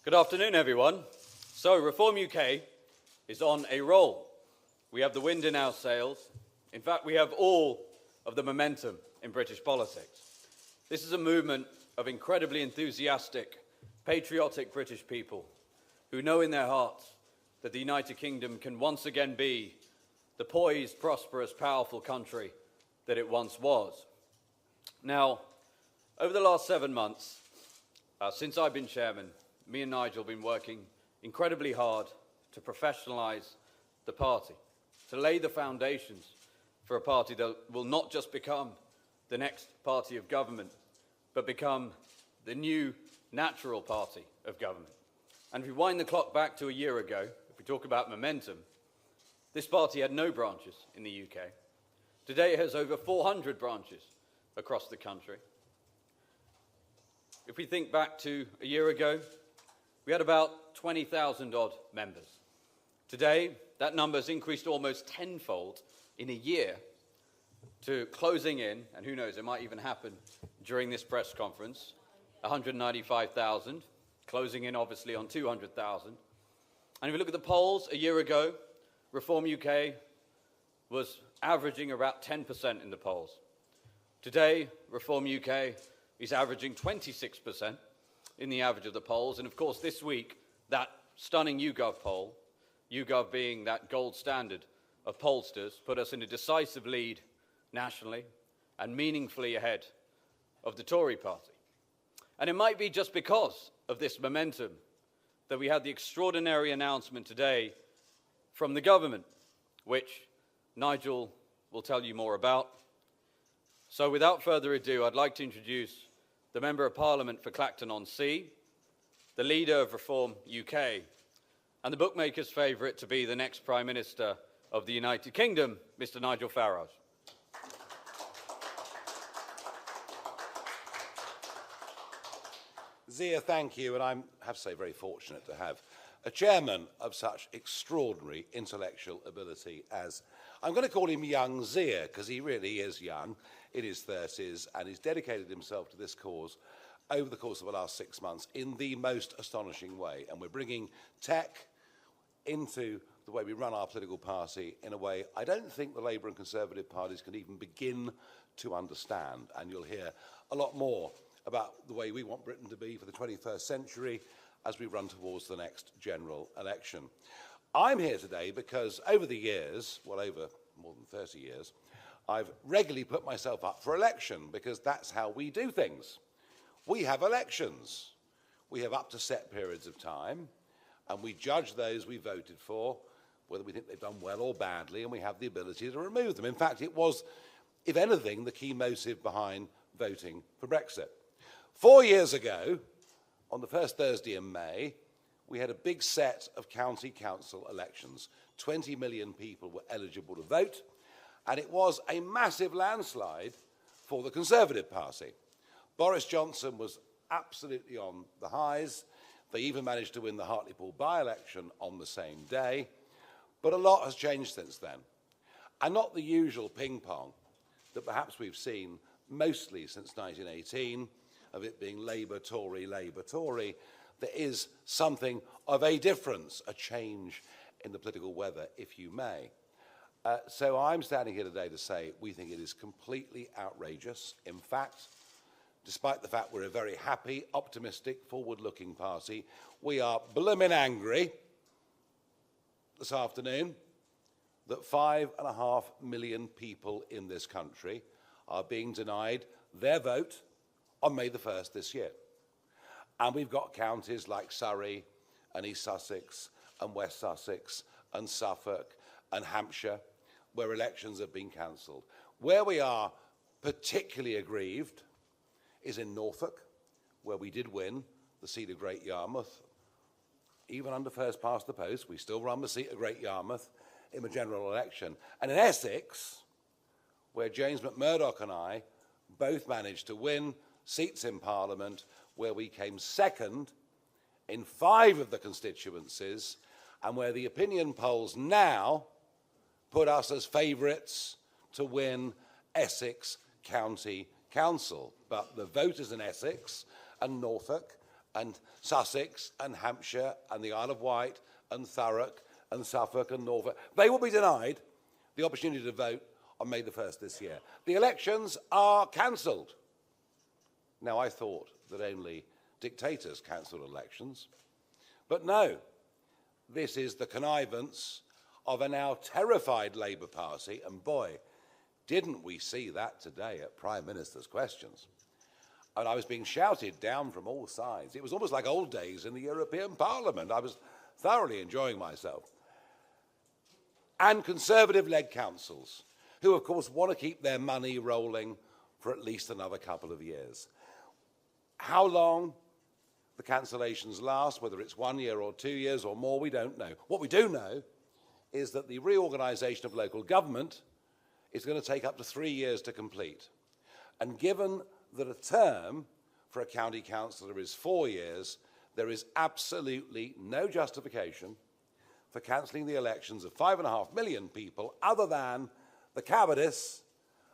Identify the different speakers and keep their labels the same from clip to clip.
Speaker 1: Good afternoon, everyone. So, Reform UK is on a roll. We have the wind in our sails. In fact, we have all of the momentum in British politics. This is a movement of incredibly enthusiastic, patriotic British people who know in their hearts that the United Kingdom can once again be the poised, prosperous, powerful country that it once was. Now, over the last 7 months, since I've been chairman, me and Nigel have been working incredibly hard to professionalise the party, to lay the foundations for a party that will not just become the next party of government, but become the new natural party of government. And if we wind the clock back to a year ago, if we talk about momentum, this party had no branches in the UK. Today it has over 400 branches across the country. If we think back to a year ago, we had about 20,000 odd members. Today, that number has increased almost tenfold in a year to closing in, and who knows, it might even happen during this press conference, 195,000, closing in obviously on 200,000. And if we look at the polls, a year ago, Reform UK was averaging about 10% in the polls. Today, Reform UK is averaging 26% in the average of the polls. And of course, this week, that stunning YouGov poll, YouGov being that gold standard of pollsters, put us in a decisive lead nationally and meaningfully ahead of the Tory party. And it might be just because of this momentum that we had the extraordinary announcement today from the government, which Nigel will tell you more about. So without further ado, I'd like to introduce the Member of Parliament for Clacton-on-Sea, the leader of Reform UK, and the bookmaker's favourite to be the next Prime Minister of the United Kingdom, Mr. Nigel Farage.
Speaker 2: Zia, thank you, and I have to say very fortunate to have a chairman of such extraordinary intellectual ability as, I'm going to call him young Zia, because he really is young, in his 30s, and he's dedicated himself to this cause over the course of the last 6 months in the most astonishing way. And we're bringing tech into the way we run our political party in a way I don't think the Labour and Conservative parties can even begin to understand. And you'll hear a lot more about the way we want Britain to be for the 21st century as we run towards the next general election. I'm here today because over the years, well, over more than 30 years, I've regularly put myself up for election because that's how we do things. We have elections. We have up to set periods of time, and we judge those we voted for, whether we think they've done well or badly, and we have the ability to remove them. In fact, it was, if anything, the key motive behind voting for Brexit. 4 years ago, on the first Thursday in May, we had a big set of county council elections. 20 million people were eligible to vote, and it was a massive landslide for the Conservative Party. Boris Johnson was absolutely on the highs. They even managed to win the Hartlepool by-election on the same day. But a lot has changed since then. And not the usual ping-pong that perhaps we've seen mostly since 1918, of it being Labour, Tory, Labour, Tory. There is something of a difference, a change in the political weather, if you may. So I'm standing here today to say we think it is completely outrageous. In fact, despite the fact we're a very happy, optimistic, forward-looking party, we are blooming angry this afternoon that 5.5 million people in this country are being denied their vote on May the 1st this year. And we've got counties like Surrey and East Sussex and West Sussex and Suffolk and Hampshire where elections have been cancelled. Where we are particularly aggrieved is in Norfolk, where we did win the seat of Great Yarmouth. Even under first past the post, we still run the seat of Great Yarmouth in the general election. And in Essex, where James McMurdoch and I both managed to win seats in Parliament, where we came second in 5 of the constituencies, and where the opinion polls now put us as favourites to win Essex County Council. But the voters in Essex and Norfolk and Sussex and Hampshire and the Isle of Wight and Thurrock and Suffolk and Norfolk, they will be denied the opportunity to vote on May the 1st this year. The elections are cancelled. Now, I thought that only dictators cancelled elections, but no, this is the connivance of a now terrified Labour Party, and boy, didn't we see that today at Prime Minister's questions. And I was being shouted down from all sides. It was almost like old days in the European Parliament. I was thoroughly enjoying myself. And Conservative-led councils, who of course want to keep their money rolling for at least another couple of years. How long the cancellations last, whether it's 1 year or 2 years or more, we don't know. What we do know is that the reorganisation of local government is going to take up to 3 years to complete. And given that a term for a county councillor is 4 years, there is absolutely no justification for cancelling the elections of 5.5 million people other than the cowardice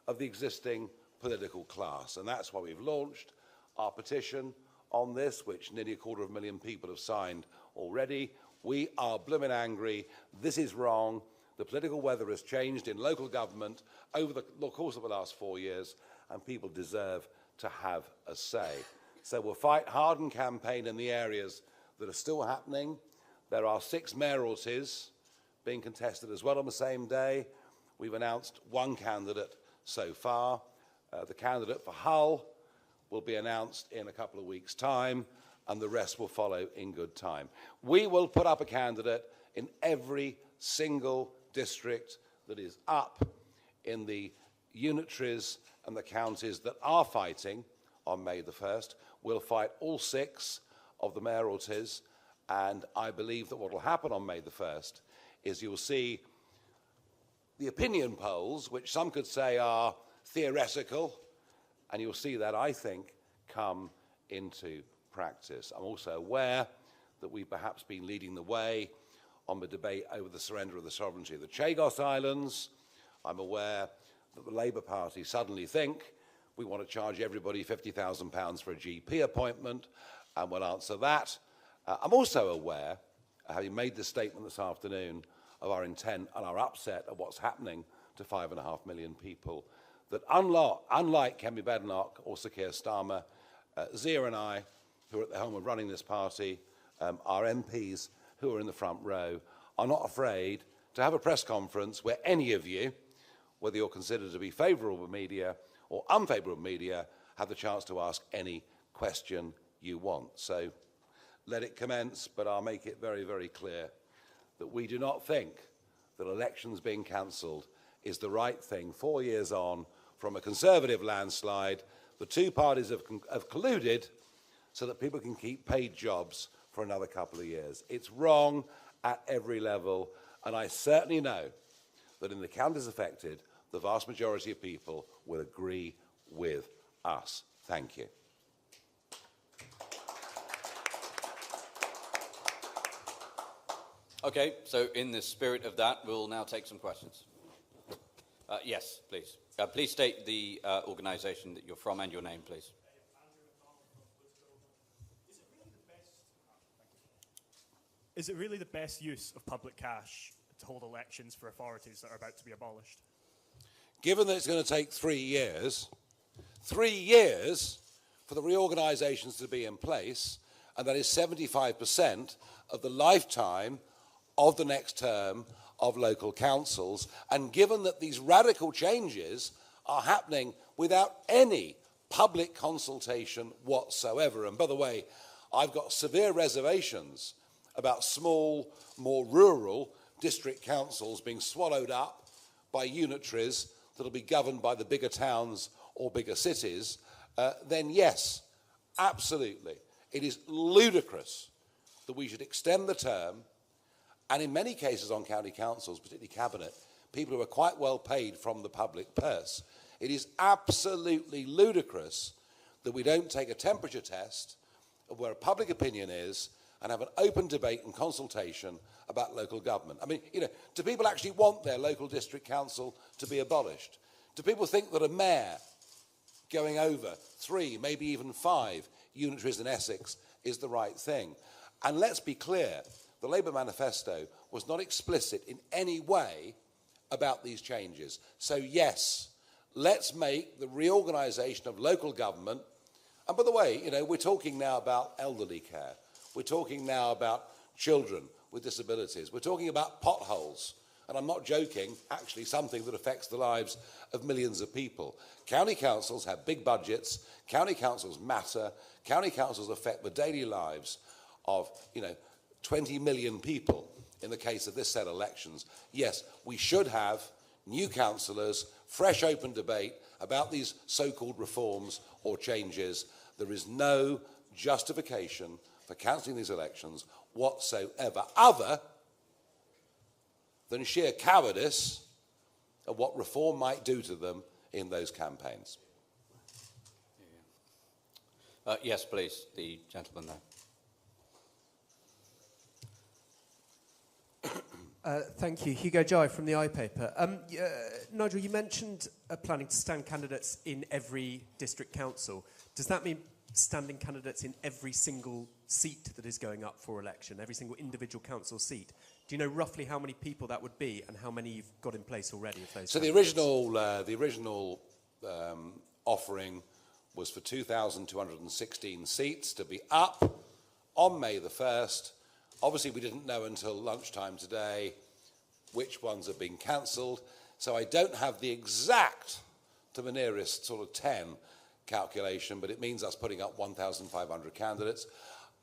Speaker 2: of the existing political class. And that's why we've launched our petition on this, which nearly 250,000 people have signed already. We are blooming angry. This is wrong. The political weather has changed in local government over the course of the last 4 years, and people deserve to have a say. So we'll fight hard and campaign in the areas that are still happening. There are 6 mayoralties being contested as well on the same day. We've announced 1 candidate so far. The candidate for Hull will be announced in a couple of weeks' time, and the rest will follow in good time. We will put up a candidate in every single district that is up in the unitaries and the counties that are fighting on May the 1st. We'll fight all 6 of the mayoralties, and I believe that what will happen on May the 1st is you'll see the opinion polls, which some could say are theoretical, and you'll see that, I think, come into practice. I'm also aware that we've perhaps been leading the way on the debate over the surrender of the sovereignty of the Chagos Islands. I'm aware that the Labour Party suddenly think we want to charge everybody £50,000 for a GP appointment, and we'll answer that. I'm also aware, having made this statement this afternoon, of our intent and our upset at what's happening to 5.5 million people, that unlike Kemi Badenoch or Sir Keir Starmer, Zia and I, who are at the helm of running this party, our MPs who are in the front row, are not afraid to have a press conference where any of you, whether you're considered to be favourable media or unfavourable media, have the chance to ask any question you want. So let it commence, but I'll make it very, very clear that we do not think that elections being cancelled is the right thing 4 years on from a Conservative landslide. The 2 parties have colluded so that people can keep paid jobs for another couple of years. It's wrong at every level, and I certainly know that in the counties affected, the vast majority of people will agree with us. Thank you.
Speaker 1: Okay, so in the spirit of that, we'll now take some questions. Yes, please. Please state the organisation that you're from and your name, please.
Speaker 3: Is it really the best use of public cash to hold elections for authorities that are about to be abolished?
Speaker 2: Given that it's going to take 3 years, 3 years for the reorganisations to be in place, and that is 75% of the lifetime of the next term of local councils, and given that these radical changes are happening without any public consultation whatsoever. And by the way, I've got severe reservations about small, more rural district councils being swallowed up by unitaries that'll be governed by the bigger towns or bigger cities, then yes, absolutely. It is ludicrous that we should extend the term, and in many cases on county councils, particularly cabinet, people who are quite well paid from the public purse. It is absolutely ludicrous that we don't take a temperature test of where public opinion is and have an open debate and consultation about local government. I mean, you know, do people actually want their local district council to be abolished? Do people think that a mayor going over 3, maybe even 5 unitaries in Essex is the right thing. And let's be clear, the Labour manifesto was not explicit in any way about these changes. So yes, let's make the reorganisation of local government, and by the way, you know, we're talking now about elderly care, we're talking now about children with disabilities, we're talking about potholes, and I'm not joking, actually something that affects the lives of millions of people. County councils have big budgets, county councils matter, county councils affect the daily lives of, you know, 20 million people in the case of this set of elections. Yes, we should have new councillors, fresh open debate about these so-called reforms or changes. There is no justification for cancelling these elections whatsoever, other than sheer cowardice of what reform might do to them in those campaigns.
Speaker 1: Yes, please, the gentleman there.
Speaker 4: Thank you. Hugo Jai from the iPaper. Nigel, you mentioned planning to stand candidates in every district council. Does that mean standing candidates in every single seat that is going up for election, every single individual council seat? Do you know roughly how many people that would be and how many you've got in place already of those? So
Speaker 2: the original offering was for 2,216 seats to be up on May the 1st. Obviously, we didn't know until lunchtime today which ones have been cancelled, so I don't have the exact, to the nearest sort of 10 calculation, but it means us putting up 1,500 candidates.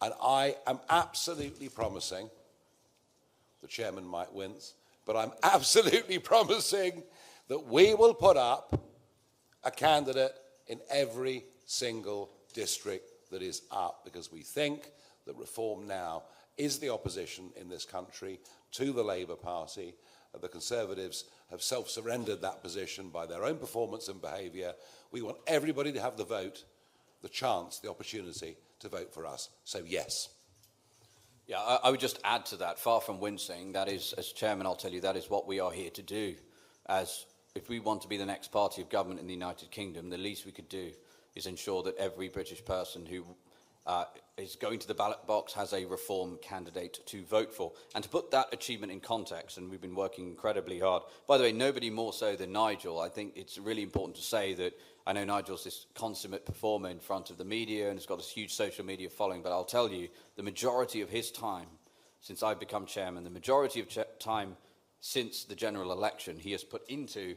Speaker 2: And I am absolutely promising, the chairman might wince, but I'm absolutely promising that we will put up a candidate in every single district that is up, because we think that reform now is the opposition in this country to the Labour Party. The Conservatives have self-surrendered that position by their own performance and behaviour. We want everybody to have the vote, the chance, the opportunity to vote for us. So yes.
Speaker 1: Yeah, I would just add to that, far from wincing, that is, as chairman, I'll tell you, that is what we are here to do. As if we want to be the next party of government in the United Kingdom, the least we could do is ensure that every British person who is going to the ballot box has a reform candidate to vote for. And to put that achievement in context, and we've been working incredibly hard, by the way, nobody more so than Nigel. I think it's really important to say that I know Nigel's this consummate performer in front of the media and has got this huge social media following, but I'll tell you, the majority of his time since I've become chairman, the majority of time since the general election, he has put into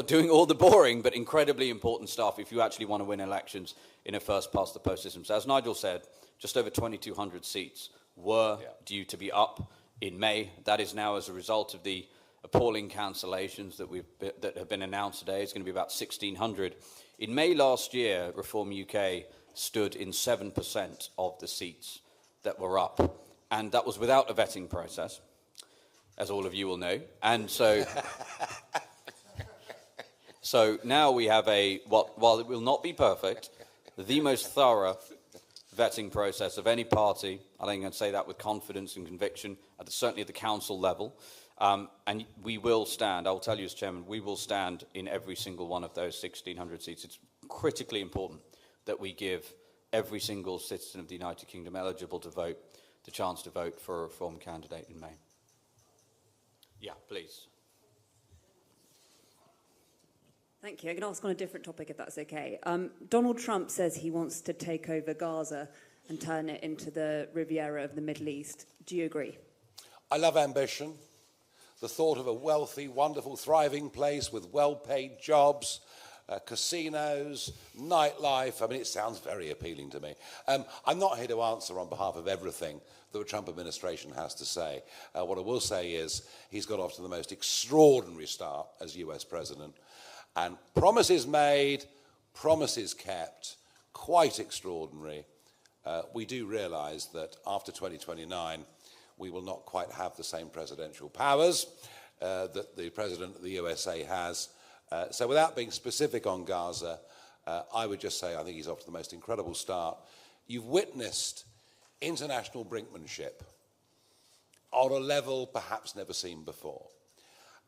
Speaker 1: doing all the boring but incredibly important stuff if you actually want to win elections in a first-past-the-post system. So as Nigel said, just over 2,200 seats were due to be up in May. That is now as a result of the appalling cancellations that have been announced today. It's going to be about 1,600. In May last year, Reform UK stood in 7% of the seats that were up, and that was without a vetting process, as all of you will know. And so... So now we have while it will not be perfect, the most thorough vetting process of any party. I think I can say that with confidence and conviction, certainly at the council level. And we will stand, I'll tell you as chairman, we will stand in every single one of those 1,600 seats. It's critically important that we give every single citizen of the United Kingdom eligible to vote the chance to vote for a reform candidate in May. Yeah, please.
Speaker 5: Thank you. I can ask on a different topic if that's okay. Donald Trump says he wants to take over Gaza and turn it into the Riviera of the Middle East. Do you agree?
Speaker 2: I love ambition. The thought of a wealthy, wonderful, thriving place with well-paid jobs, casinos, nightlife. I mean, it sounds very appealing to me. I'm not here to answer on behalf of everything that the Trump administration has to say. What I will say is he's got off to the most extraordinary start as US president. And promises made, promises kept, quite extraordinary. We do realise that after 2029, we will not quite have the same presidential powers that the president of the USA has. So without being specific on Gaza, I would just say I think he's off to the most incredible start. You've witnessed international brinkmanship on a level perhaps never seen before.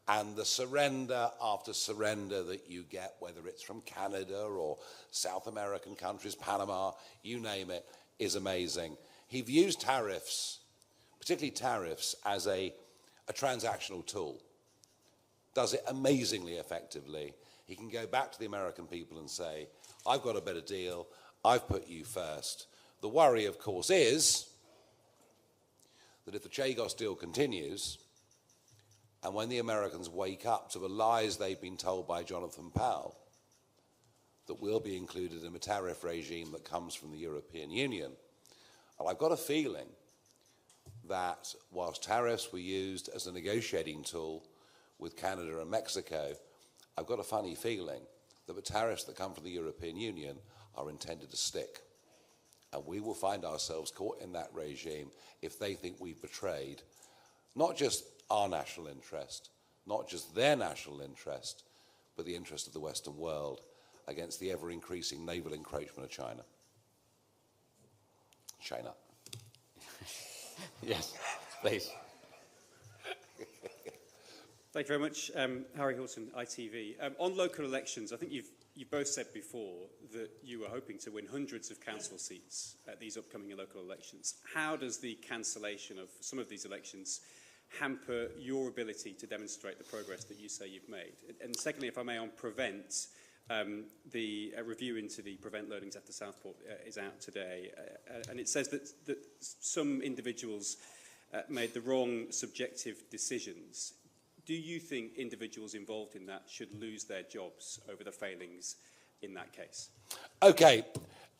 Speaker 2: And the surrender after surrender that you get, whether it's from Canada or South American countries, Panama, you name it, is amazing. He views tariffs, particularly tariffs, as a transactional tool. Does it amazingly effectively. He can go back to the American people and say, I've got a better deal, I've put you first. The worry, of course, is that if the Chagos deal continues, and when the Americans wake up to the lies they've been told by Jonathan Powell, that we'll be included in a tariff regime that comes from the European Union. And I've got a feeling that whilst tariffs were used as a negotiating tool with Canada and Mexico, I've got a funny feeling that the tariffs that come from the European Union are intended to stick. And we will find ourselves caught in that regime if they think we've betrayed not just our national interest, not just their national interest, but the interest of the Western world against the ever-increasing naval encroachment of China. China.
Speaker 1: Yes, please.
Speaker 6: Thank you very much. Harry Hilton, ITV. On local elections, I think you've both said before that you were hoping to win hundreds of council seats at these upcoming local elections. How does the cancellation of some of these elections hamper your ability to demonstrate the progress that you say you've made? And secondly, if I may, on Prevent, the review into the Prevent learnings after Southport is out today, and it says that some individuals made the wrong subjective decisions. Do you think individuals involved in that should lose their jobs over the failings in that case?
Speaker 2: Okay,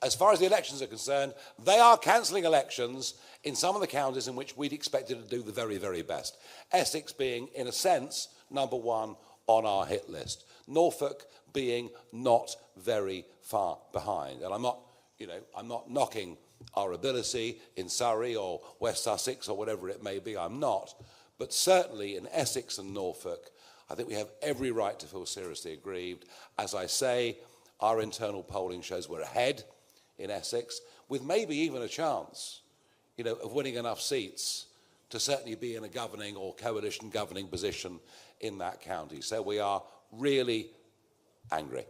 Speaker 2: as far as the elections are concerned, they are cancelling elections in some of the counties in which we'd expected to do the very, very best. Essex being, in a sense, number one on our hit list. Norfolk being not very far behind. And I'm not knocking our ability in Surrey or West Sussex or whatever it may be, I'm not. But certainly in Essex and Norfolk, I think we have every right to feel seriously aggrieved. As I say, our internal polling shows we're ahead in Essex, with maybe even a chance, of winning enough seats to certainly be in a governing or coalition governing position in that county. So we are really angry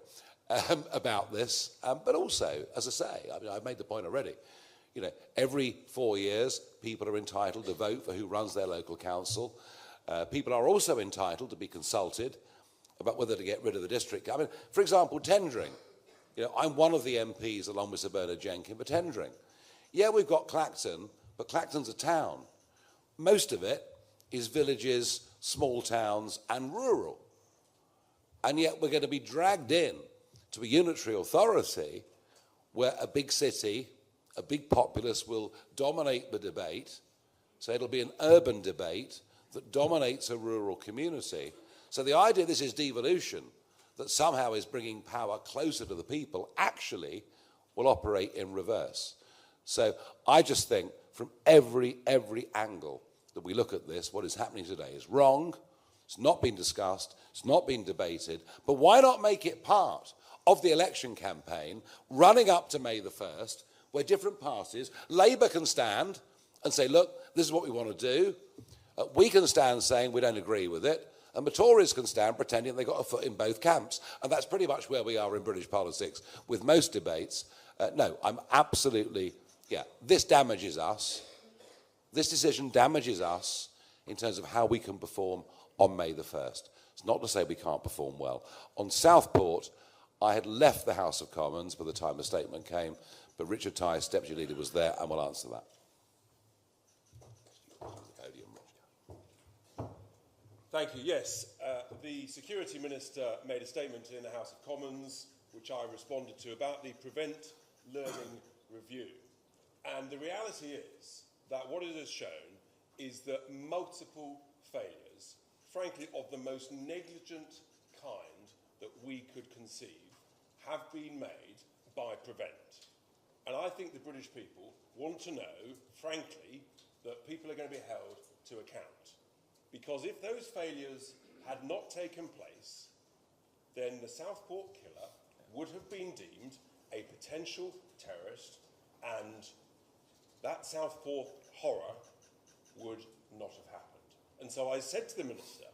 Speaker 2: about this. But also, as I say, I've made the point already, every 4 years, people are entitled to vote for who runs their local council. People are also entitled to be consulted about whether to get rid of the district. For example, tendering. I'm one of the MPs, along with Sir Bernard Jenkin, for tendering. Yeah, we've got Clacton, but Clacton's a town. Most of it is villages, small towns, and rural. And yet we're going to be dragged in to a unitary authority where a big city, a big populace will dominate the debate. So it'll be an urban debate that dominates a rural community. So the idea this is devolution, that somehow is bringing power closer to the people, actually will operate in reverse. So I just think from every angle that we look at this, what is happening today is wrong. It's not been discussed. It's not been debated. But why not make it part of the election campaign running up to May the 1st, where different parties, Labour can stand and say, look, this is what we want to do. We can stand saying we don't agree with it. And the Tories can stand pretending they've got a foot in both camps. And that's pretty much where we are in British politics with most debates. No, I'm absolutely, this damages us. This decision damages us in terms of how we can perform on May the 1st. It's not to say we can't perform well. On Southport, I had left the House of Commons by the time the statement came, but Richard Tice, Deputy Leader, was there and will answer that.
Speaker 7: Thank you. Yes, the Security Minister made a statement in the House of Commons, which I responded to, about the Prevent Learning Review. And the reality is that what it has shown is that multiple failures, frankly, of the most negligent kind that we could conceive, have been made by Prevent. And I think the British people want to know, frankly, that people are going to be held to account. Because if those failures had not taken place, then the Southport killer would have been deemed a potential terrorist, and that Southport horror would not have happened. And so I said to the Minister,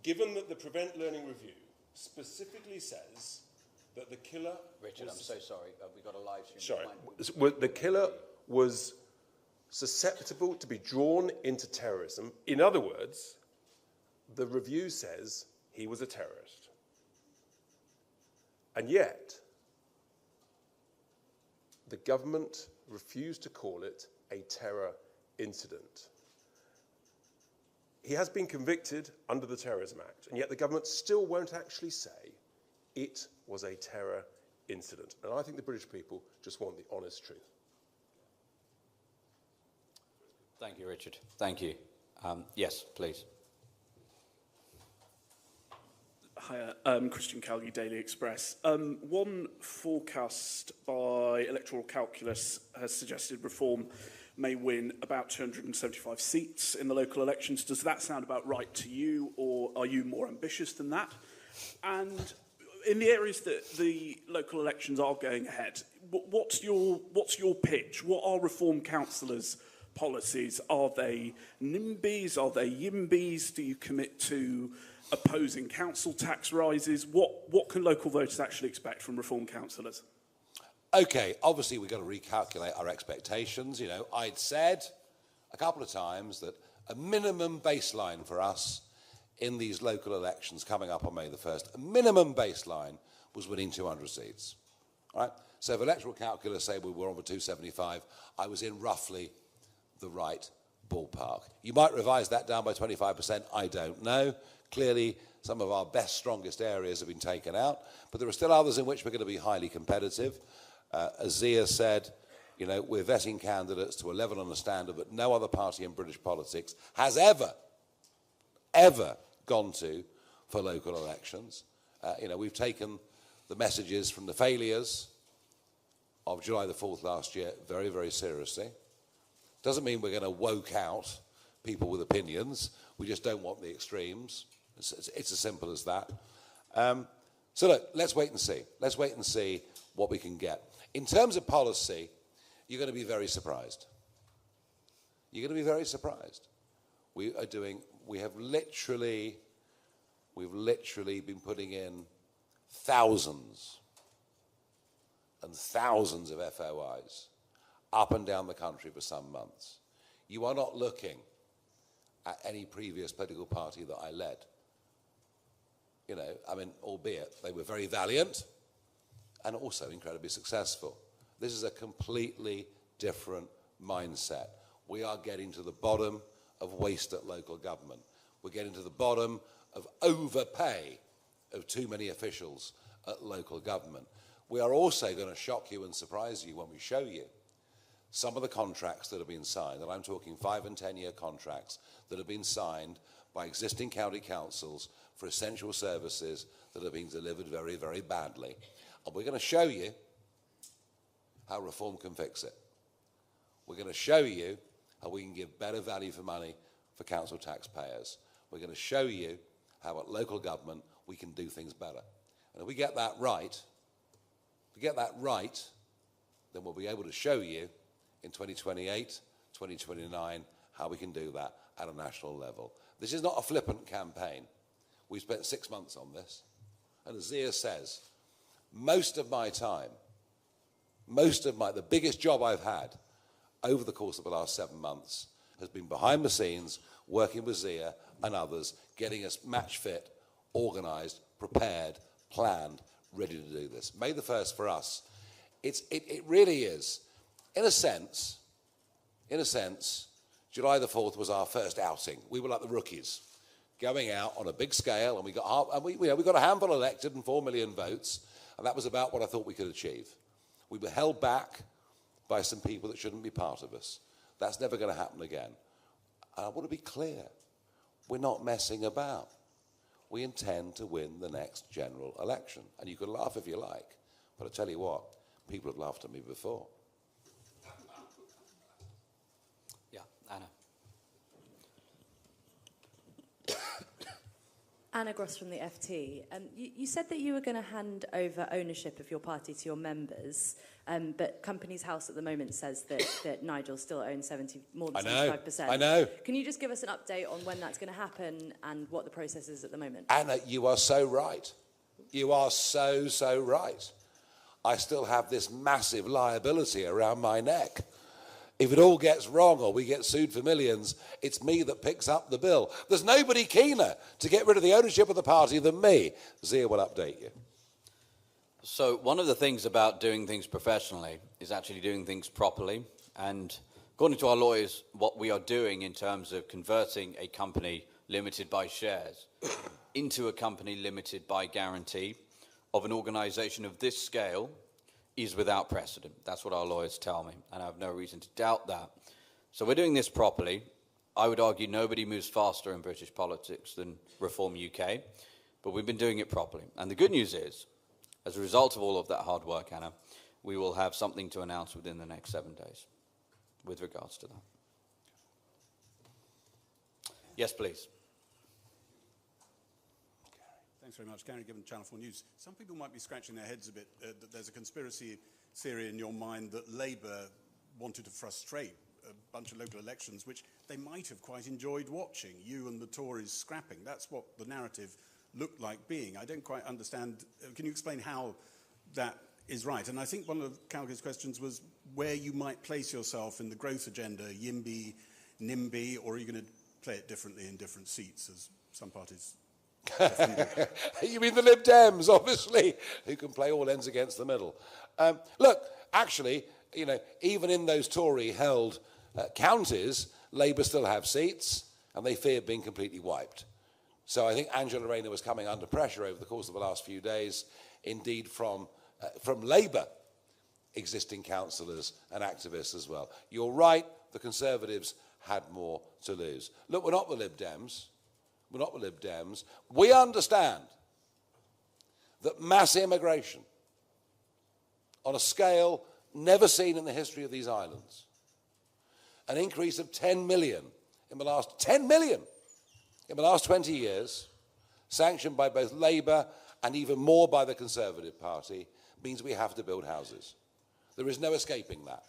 Speaker 7: given that the Prevent Learning Review specifically says that the killer...
Speaker 1: Richard, I'm so sorry. We've got a live stream.
Speaker 7: Sorry. The killer was susceptible to be drawn into terrorism. In other words, the review says he was a terrorist. And yet, the government refused to call it a terror incident. He has been convicted under the Terrorism Act, and yet the government still won't actually say it was a terror incident. And I think the British people just want the honest truth.
Speaker 1: Thank you, Richard. Thank you. Yes, please.
Speaker 8: Hi, Christian Calgie, Daily Express. One forecast by Electoral Calculus has suggested Reform may win about 275 seats in the local elections. Does that sound about right to you, or are you more ambitious than that? And in the areas that the local elections are going ahead, what's your pitch? What are Reform councillors' policies? Are they NIMBYs? Are they YIMBYs? Do you commit to opposing council tax rises? What can local voters actually expect from Reform councillors?
Speaker 2: Okay, obviously we've got to recalculate our expectations. You know, I'd said a couple of times that a minimum baseline for us in these local elections coming up on May the 1st, a minimum baseline was winning 200 seats. All right? So if Electoral Calculus say we were on for 275, I was in roughly the right ballpark. You might revise that down by 25%, I don't know. Clearly, some of our best, strongest areas have been taken out, but there are still others in which we're going to be highly competitive. As Zia said, you know, we're vetting candidates to a level and a standard that no other party in British politics has ever gone to for local elections. You know, we've taken the messages from the failures of July the 4th last year very, very seriously. Doesn't mean we're going to woke out people with opinions. We just don't want the extremes. It's as simple as that. So look, let's wait and see. Let's wait and see what we can get. In terms of policy, you're going to be very surprised. You're going to be very surprised. We've literally been putting in thousands and thousands of FOIs up and down the country for some months. You are not looking at any previous political party that I led. You know, I mean, albeit they were very valiant and also incredibly successful. This is a completely different mindset. We are getting to the bottom of waste at local government. We're getting to the bottom of overpay of too many officials at local government. We are also going to shock you and surprise you when we show you some of the contracts that have been signed, and I'm talking 5- and 10-year contracts that have been signed by existing county councils for essential services that are being delivered very, very badly. And we're going to show you how Reform can fix it. We're going to show you how we can give better value for money for council taxpayers. We're going to show you how at local government we can do things better. And if we get that right, then we'll be able to show you in 2028, 2029, how we can do that at a national level. This is not a flippant campaign. We've spent 6 months on this. And as Zia says, most of the biggest job I've had over the course of the last 7 months has been behind the scenes, working with Zia and others, getting us match fit, organised, prepared, planned, ready to do this. May the 1st for us, it really is. In a sense, July the 4th was our first outing. We were like the rookies, going out on a big scale, and we got a handful elected and 4 million votes, and that was about what I thought we could achieve. We were held back by some people that shouldn't be part of us. That's never going to happen again. And I want to be clear, we're not messing about. We intend to win the next general election. And you can laugh if you like, but I tell you what, people have laughed at me before.
Speaker 1: Yeah, Anna.
Speaker 9: Anna Gross from the FT. You said that you were going to hand over ownership of your party to your members, but Companies House at the moment says that Nigel still owns more than 75%.
Speaker 2: I know.
Speaker 9: Can you just give us an update on when that's going to happen and what the process is at the moment?
Speaker 2: Anna, you are so right. You are so right. I still have this massive liability around my neck. if it all gets wrong or we get sued for millions, it's me that picks up the bill. There's nobody keener to get rid of the ownership of the party than me. Zia will update you.
Speaker 1: So one of the things about doing things professionally is actually doing things properly. And according to our lawyers, what we are doing in terms of converting a company limited by shares into a company limited by guarantee of an organisation of this scale is without precedent. That's what our lawyers tell me, and I have no reason to doubt that. So we're doing this properly. I would argue nobody moves faster in British politics than Reform UK, but we've been doing it properly. And the good news is, as a result of all of that hard work, Anna, we will have something to announce within the next 7 days with regards to that. Yes, please.
Speaker 10: Thanks very much. Gary Gibbon, Channel 4 News. Some people might be scratching their heads a bit that there's a conspiracy theory in your mind that Labour wanted to frustrate a bunch of local elections, which they might have quite enjoyed watching, you and the Tories scrapping. That's what the narrative looked like being. I don't quite understand. Can you explain how that is right? And I think one of Calgary's questions was where you might place yourself in the growth agenda, YIMBY, NIMBY, or are you going to play it differently in different seats, as some parties...
Speaker 2: You mean the Lib Dems, obviously, who can play all ends against the middle. Look, actually, you know, even in those Tory-held counties, Labour still have seats, and they fear being completely wiped. So I think Angela Rayner was coming under pressure over the course of the last few days, indeed from Labour existing councillors and activists as well. You're right, the Conservatives had more to lose. Look, we're not the Lib Dems. We're not the Lib Dems. We understand that mass immigration on a scale never seen in the history of these islands, an increase of 10 million in the last 20 years, sanctioned by both Labour and even more by the Conservative Party, means we have to build houses. There is no escaping that.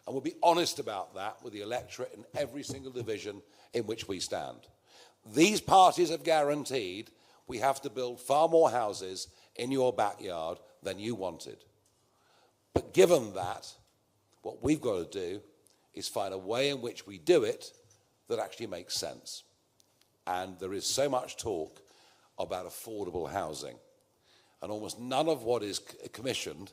Speaker 2: And we'll be honest about that with the electorate in every single division in which we stand. These parties have guaranteed we have to build far more houses in your backyard than you wanted. But given that, what we've got to do is find a way in which we do it that actually makes sense. And there is so much talk about affordable housing. And almost none of what is commissioned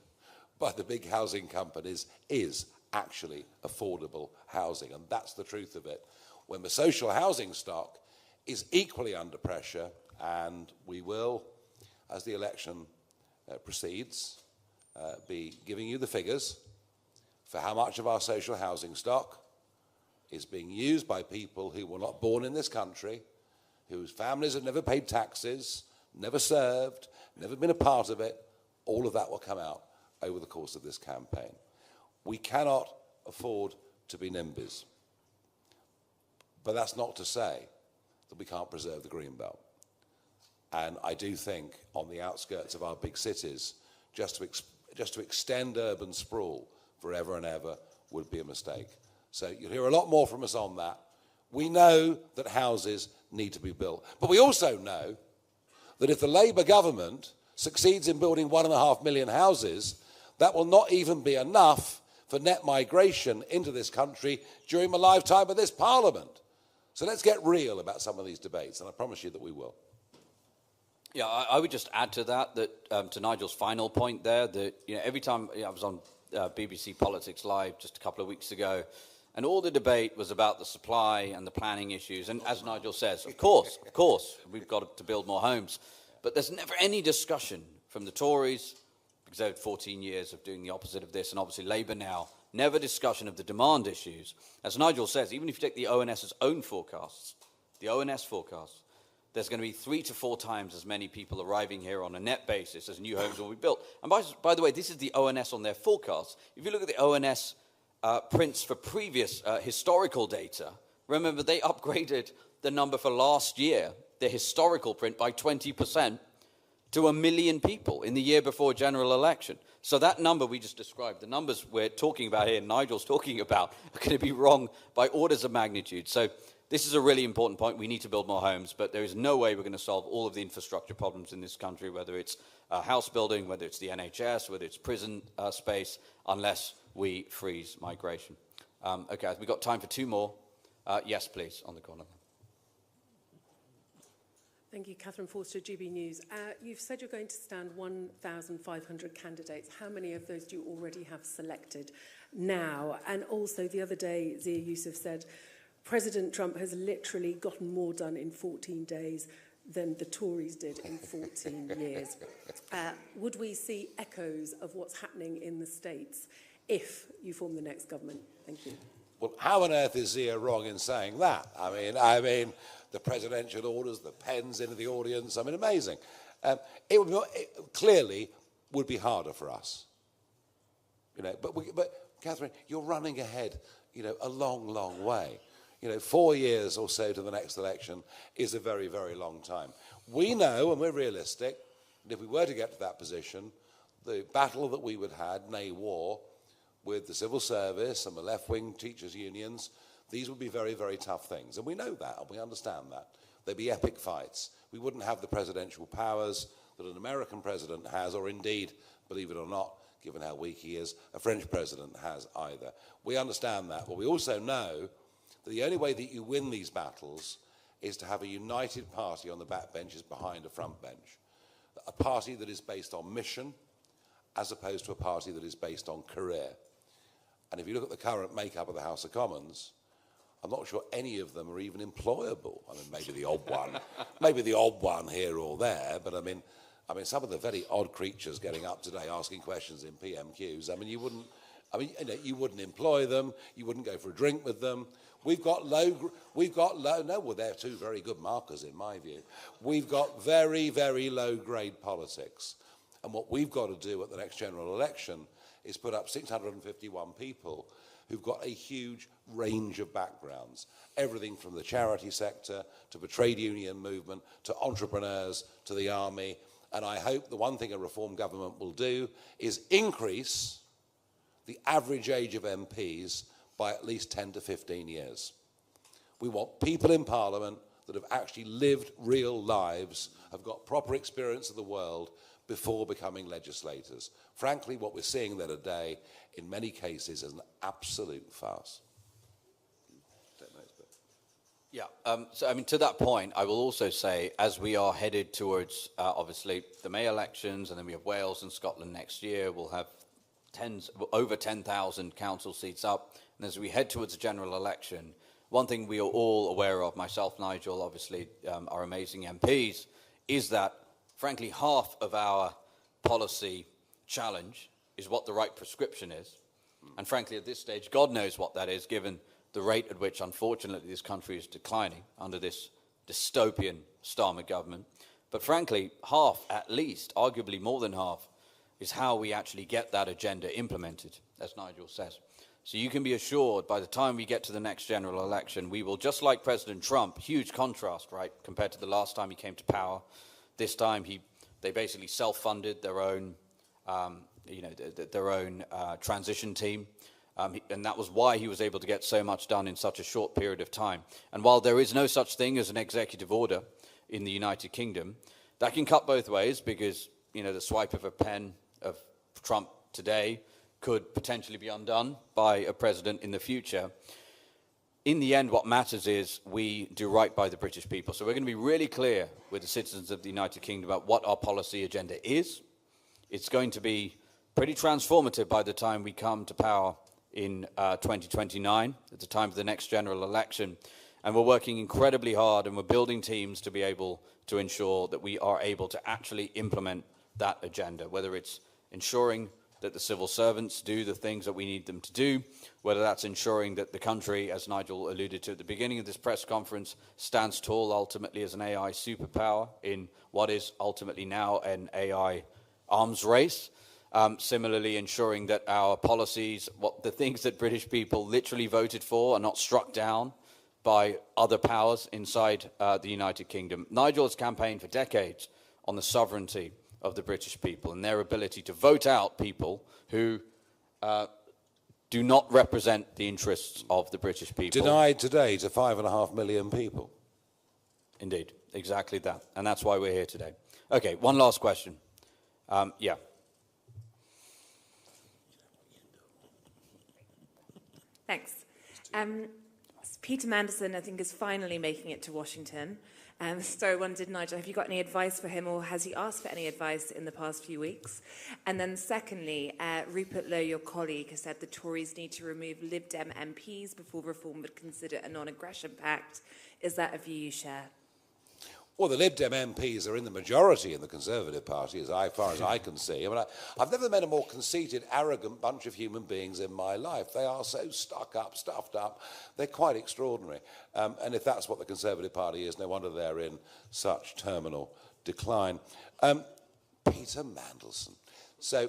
Speaker 2: by the big housing companies is actually affordable housing. And that's the truth of it. When the social housing stock is equally under pressure, and we will, as the election proceeds, be giving you the figures for how much of our social housing stock is being used by people who were not born in this country, whose families have never paid taxes, never served, never been a part of it. All of that will come out over the course of this campaign. We cannot afford to be NIMBYs. But that's not to say that we can't preserve the Greenbelt. And I do think on the outskirts of our big cities, just to extend urban sprawl forever and ever would be a mistake. So you'll hear a lot more from us on that. We know that houses need to be built. But we also know that if the Labour government succeeds in building 1.5 million houses, that will not even be enough for net migration into this country during the lifetime of this Parliament. So let's get real about some of these debates, and I promise you that we will.
Speaker 1: Yeah, I would just add to that, to Nigel's final point there, that every time I was on BBC Politics Live just a couple of weeks ago, and all the debate was about the supply and the planning issues. And as Nigel says, of course, we've got to build more homes. But there's never any discussion from the Tories, because they've had 14 years of doing the opposite of this, and obviously Labour now, never discussion of the demand issues. As Nigel says, even if you take the ONS's own forecasts, the ONS forecasts, there's going to be 3 to 4 times as many people arriving here on a net basis as new homes will be built. And by the way, this is the ONS on their forecasts. If you look at the ONS prints for previous historical data, remember they upgraded the number for last year, the historical print, by 20% to 1 million people in the year before general election. So that number we just described, the numbers we're talking about here, Nigel's talking about, are going to be wrong by orders of magnitude. So this is a really important point. We need to build more homes, but there is no way we're going to solve all of the infrastructure problems in this country, whether it's house building, whether it's the NHS, whether it's prison space, unless we freeze migration. Okay, we've got time for two more. Yes, please, on the corner.
Speaker 11: Thank you, Catherine Forster, GB News. You've said you're going to stand 1,500 candidates. How many of those do you already have selected now? And also, the other day, Zia Yusuf said, President Trump has literally gotten more done in 14 days than the Tories did in 14 years. Would we see echoes of what's happening in the States if you form the next government? Thank you.
Speaker 2: Well, how on earth is Zia wrong in saying that? I mean, the presidential orders, the pens into the audience. I mean, amazing. It clearly would be harder for us, But Catherine, you're running ahead, a long, long way. 4 years or so to the next election is a very, very long time. We know, and we're realistic, that if we were to get to that position, the battle that we would have, nay war, with the civil service and the left-wing teachers' unions, these would be very, very tough things. And we know that, and we understand that. They'd be epic fights. We wouldn't have the presidential powers that an American president has, or indeed, believe it or not, given how weak he is, a French president has either. We understand that, but we also know that the only way that you win these battles is to have a united party on the backbenches behind a front bench. A party that is based on mission, as opposed to a party that is based on career. And if you look at the current makeup of the House of Commons, I'm not sure any of them are even employable. I mean, maybe the odd one here or there, but I mean, some of the very odd creatures getting up today asking questions in PMQs. You wouldn't employ them. You wouldn't go for a drink with them. They're two very good markers in my view. We've got very, very low grade politics. And what we've got to do at the next general election is put up 651 people who've got a huge range of backgrounds. Everything from the charity sector to the trade union movement to entrepreneurs to the army. And I hope the one thing a reform government will do is increase the average age of MPs by at least 10 to 15 years. We want people in Parliament that have actually lived real lives, have got proper experience of the world before becoming legislators. Frankly, what we're seeing there today, in many cases, is an absolute farce.
Speaker 1: To that point, I will also say, as we are headed towards, obviously, the May elections, and then we have Wales and Scotland next year, we'll have over 10,000 council seats up. And as we head towards a general election, one thing we are all aware of, myself, Nigel, obviously, our amazing MPs, is that, frankly, half of our policy challenge is what the right prescription is. And frankly, at this stage, God knows what that is, given the rate at which, unfortunately, this country is declining under this dystopian Starmer government. But frankly, half, at least, arguably more than half, is how we actually get that agenda implemented, as Nigel says. So you can be assured by the time we get to the next general election, we will, just like President Trump, huge contrast, right, compared to the last time he came to power. This time they basically self-funded their own, transition team. And that was why he was able to get so much done in such a short period of time. And while there is no such thing as an executive order in the United Kingdom, that can cut both ways because, the swipe of a pen of Trump today could potentially be undone by a president in the future. In the end, what matters is we do right by the British people. So we're going to be really clear with the citizens of the United Kingdom about what our policy agenda is. It's going to be pretty transformative by the time we come to power in 2029, at the time of the next general election. And we're working incredibly hard and we're building teams to be able to ensure that we are able to actually implement that agenda, whether it's ensuring that the civil servants do the things that we need them to do, whether that's ensuring that the country, as Nigel alluded to at the beginning of this press conference, stands tall ultimately as an AI superpower in what is ultimately now an AI arms race. Similarly, ensuring that our policies, the things that British people literally voted for, are not struck down by other powers inside the United Kingdom. Nigel has campaigned for decades on the sovereignty of the British people and their ability to vote out people who do not represent the interests of the British people.
Speaker 2: Denied today to 5.5 million people.
Speaker 1: Indeed, exactly that. And that's why we're here today. Okay, one last question. Yeah.
Speaker 12: Thanks. Peter Mandelson, I think, is finally making it to Washington. So I wondered, Nigel, have you got any advice for him, or has he asked for any advice in the past few weeks? And then secondly, Rupert Lowe, your colleague, has said the Tories need to remove Lib Dem MPs before Reform would consider a non-aggression pact. Is that a view you share?
Speaker 2: Well, the Lib Dem MPs are in the majority in the Conservative Party, as far as I can see. I mean, I've never met a more conceited, arrogant bunch of human beings in my life. They are so stuck up, stuffed up. They're quite extraordinary. And if that's what the Conservative Party is, no wonder they're in such terminal decline. Peter Mandelson. So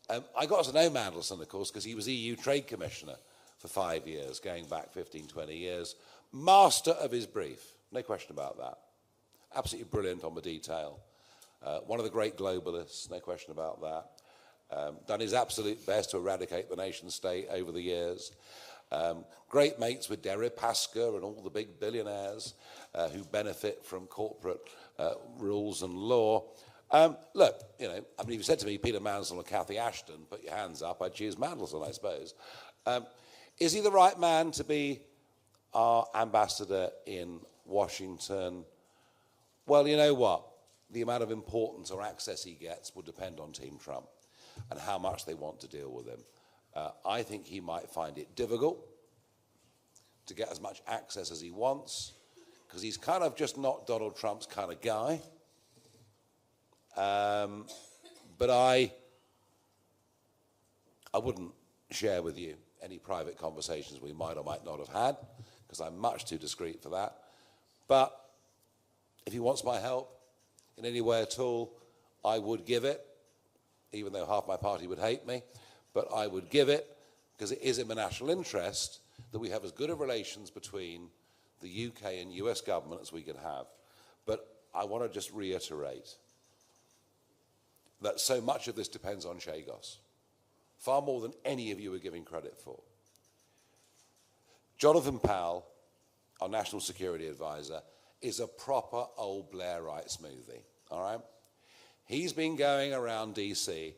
Speaker 2: I got to know Mandelson, of course, because he was EU Trade Commissioner for 5 years, going back 15, 20 years. Master of his brief, no question about that. Absolutely brilliant on the detail. One of the great globalists, no question about that. Done his absolute best to eradicate the nation state over the years. Great mates with Deripaska and all the big billionaires who benefit from corporate rules and law. Look, you know, I mean, if you said to me, Peter Mandelson or Cathy Ashton, put your hands up, I'd choose Mandelson, I suppose. Is he the right man to be our ambassador in Washington? Well, you know what? The amount of importance or access he gets will depend on Team Trump and how much they want to deal with him. I think he might find it difficult to get as much access as he wants because he's kind of just not Donald Trump's kind of guy. But I wouldn't share with you any private conversations we might or might not have had because I'm much too discreet for that. But if he wants my help in any way at all, I would give it, even though half my party would hate me, but I would give it because it is in the national interest that we have as good of relations between the UK and US government as we could have. But I want to just reiterate that so much of this depends on Chagos, far more than any of you are giving credit for. Jonathan Powell, our National Security Advisor, is a proper old Blairite smoothie, all right? He's been going around DC,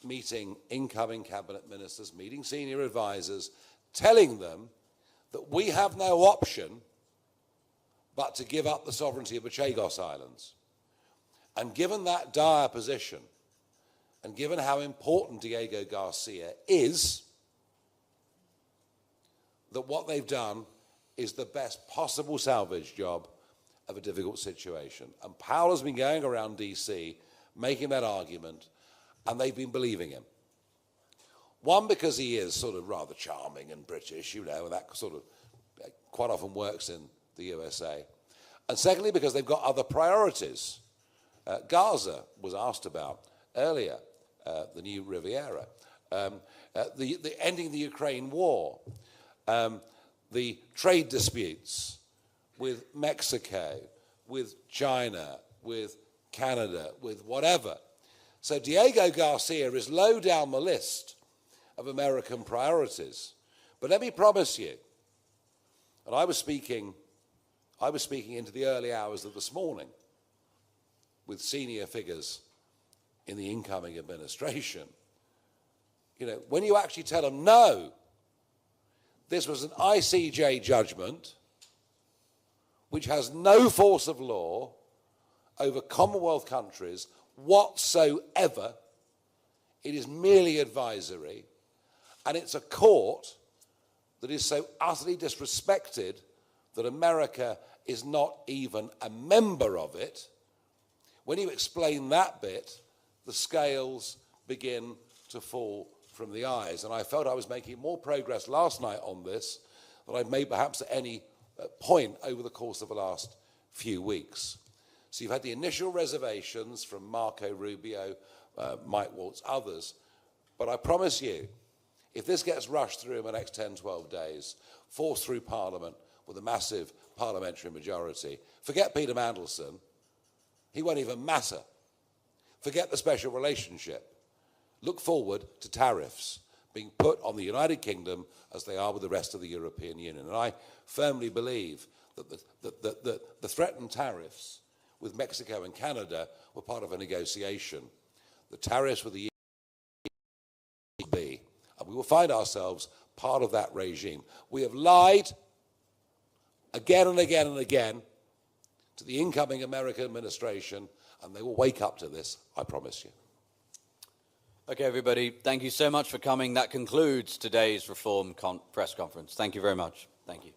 Speaker 2: meeting incoming cabinet ministers, meeting senior advisors, telling them that we have no option but to give up the sovereignty of the Chagos Islands. And given that dire position, and given how important Diego Garcia is, that what they've done is the best possible salvage job of a difficult situation. And Powell has been going around DC making that argument, and they've been believing him. One, because he is sort of rather charming and British, you know, and that sort of quite often works in the USA. And secondly, because they've got other priorities. Gaza was asked about earlier, the new Riviera, the ending the Ukraine war, the trade disputes with Mexico, with China, with Canada, with whatever. So Diego Garcia is low down the list of American priorities. But let me promise you, and I was speaking into the early hours of this morning with senior figures in the incoming administration. You know, when you actually tell them, no, this was an ICJ judgment which has no force of law over Commonwealth countries whatsoever. It is merely advisory, and it's a court that is so utterly disrespected that America is not even a member of it. When you explain that bit, the scales begin to fall from the eyes. And I felt I was making more progress last night on this than I've made perhaps at any point over the course of the last few weeks. So you've had the initial reservations from Marco Rubio, Mike Waltz, others. But I promise you, if this gets rushed through in the next 10, 12 days, forced through Parliament with a massive parliamentary majority, forget Peter Mandelson, he won't even matter. Forget the special relationship. Look forward to tariffs being put on the United Kingdom as they are with the rest of the European Union. And I firmly believe that the threatened tariffs with Mexico and Canada were part of a negotiation. The tariffs with the EU, and we will find ourselves part of that regime. We have lied again and again and again to the incoming American administration, and they will wake up to this, I promise you.
Speaker 1: Okay, everybody, thank you so much for coming. That concludes today's Reform press conference. Thank you very much. Thank you.